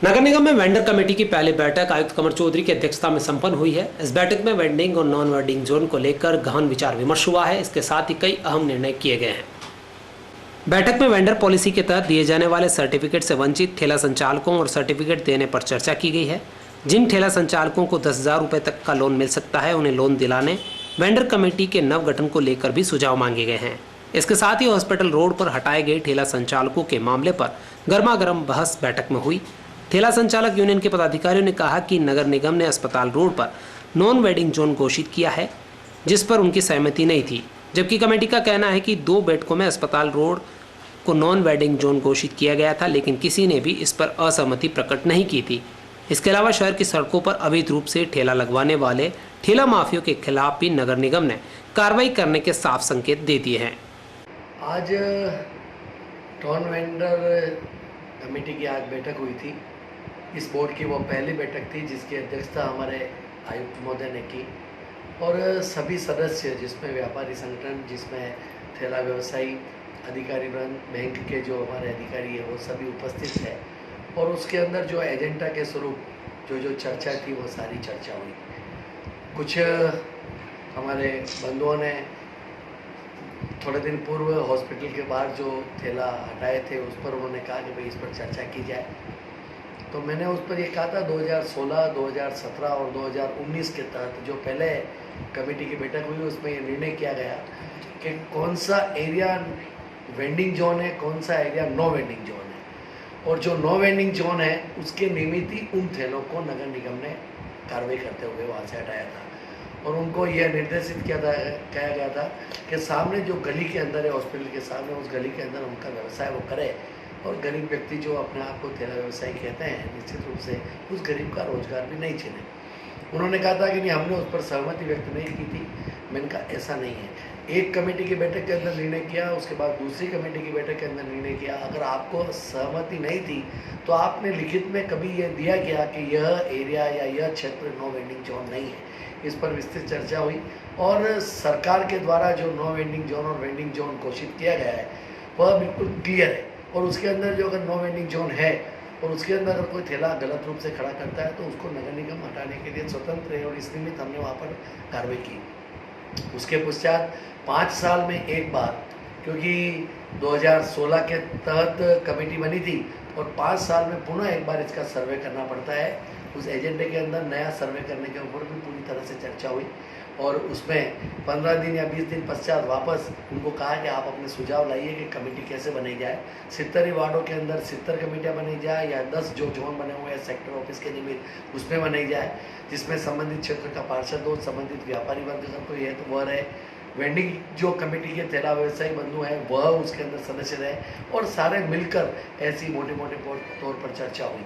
नगर निगम में vendor committee की पहली बैठक आयुक्त कमर चौधरी की अध्यक्षता में संपन्न हुई है। इस बैठक में वेंडिंग और नॉन वेंडिंग जोन को लेकर गहन विचार विमर्श हुआ है। इसके साथ ही कई अहम निर्णय किए गए हैं। बैठक में वेंडर पॉलिसी के तहत दिए जाने वाले सर्टिफिकेट से वंचित ठेला संचालकों और सर्टिफिकेट देने पर चर्चा की गई है। जिन ठेला संचालकों को 10,000 रुपये तक का लोन मिल सकता है, उन्हें लोन दिलाने वेंडर कमेटी के नवगठन को लेकर भी सुझाव मांगे गए हैं। इसके साथ ही हॉस्पिटल रोड पर हटाए गए ठेला संचालकों के मामले पर गर्मागर्म बहस बैठक में हुई। ठेला संचालक यूनियन के पदाधिकारियों ने कहा कि नगर निगम ने अस्पताल रोड पर नॉन वेडिंग जोन घोषित किया है, जिस पर उनकी सहमति नहीं थी, जबकि कमेटी का कहना है कि 2 बैठकों में अस्पताल रोड को नॉन वेडिंग जोन घोषित किया गया था, लेकिन किसी ने भी इस पर असहमति प्रकट नहीं की थी। इसके अलावा शहर की सड़कों पर अवैध रूप से ठेला लगवाने वाले ठेला माफियों के खिलाफ भी नगर निगम ने कार्रवाई करने के साफ संकेत दे दिए हैं। आज टॉन वेंडर कमेटी की आज बैठक हुई थी। इस बोर्ड की वो पहली बैठक थी जिसकी अध्यक्षता हमारे आयुक्त महोदय ने की और सभी सदस्य, जिसमें व्यापारी संगठन, जिसमें ठेला व्यवसायी अधिकारी वृंद, बैंक के जो हमारे अधिकारी है, वो सभी उपस्थित है। और उसके अंदर जो एजेंडा के स्वरूप जो चर्चा थी वो सारी चर्चा हुई। कुछ हमारे बंधुओं ने थोड़े दिन पूर्व हॉस्पिटल के बाहर जो ठेला हटाए थे उस पर उन्होंने कहा कि भाई इस पर चर्चा की जाए। तो मैंने उस पर ये कहा था 2016, 2017 और 2019 के तहत जो पहले कमेटी की बैठक हुई उसमें ये निर्णय किया गया कि कौन सा एरिया वेंडिंग जोन है, कौन सा एरिया नो वेंडिंग जोन है, और जो नो वेंडिंग जोन है उसके निमित्त ही उन ठेलों को नगर निगम ने कार्रवाई करते हुए वहाँ से हटाया था। और उनको यह निर्देशित कहा गया था कि सामने जो गली के अंदर है, हॉस्पिटल के सामने, उस गली के अंदर उनका व्यवसाय वो करे। और गरीब व्यक्ति जो अपने आप को ठेला व्यवसायी कहते हैं, निश्चित रूप से उस गरीब का रोजगार भी नहीं छीने। उन्होंने कहा था कि नहीं, हमने उस पर सहमति व्यक्त नहीं की थी। मैंने कहा ऐसा नहीं है। एक कमेटी की बैठक के अंदर निर्णय किया, उसके बाद दूसरी कमेटी की बैठक के अंदर निर्णय किया। अगर आपको सहमति नहीं थी तो आपने लिखित में कभी यह दिया गया कि यह एरिया या यह क्षेत्र नो वेंडिंग जोन नहीं है। इस पर विस्तृत चर्चा हुई और सरकार के द्वारा जो नो वेंडिंग जोन और वेंडिंग जोन घोषित किया गया है वह बिल्कुल क्लियर है। और उसके अंदर जो अगर नो वेंडिंग जोन है और उसके अंदर अगर कोई ठेला गलत रूप से खड़ा करता है तो उसको नगर निगम हटाने के लिए स्वतंत्र है। और इस निमित्त हमने वहाँ पर कार्रवाई की। उसके पश्चात 5 साल में एक बार, क्योंकि 2016 के तहत कमेटी बनी थी और 5 साल में पुनः एक बार इसका सर्वे करना पड़ता है। उस एजेंडे के अंदर नया सर्वे करने के ऊपर भी पूरी तरह से चर्चा हुई और उसमें 15 दिन या 20 दिन पश्चात वापस उनको कहा कि आप अपने सुझाव लाइए कि कमेटी कैसे बनाई जाए। 70 वार्डों के अंदर 70 कमेटियाँ बनाई जाए या 10 जो जोन बने हुए हैं सेक्टर ऑफिस के निमित्त उसमें बनाई जाए, जिसमें संबंधित क्षेत्र का पार्षद हो, संबंधित व्यापारी वर्ग का कोई है तो वह रहे, वेंडिंग जो कमेटी के ठेला व्यवसायी बंधु हैं वह उसके अंदर सदस्य रहे और सारे मिलकर ऐसी मोटे मोटे तौर पर चर्चा हुई।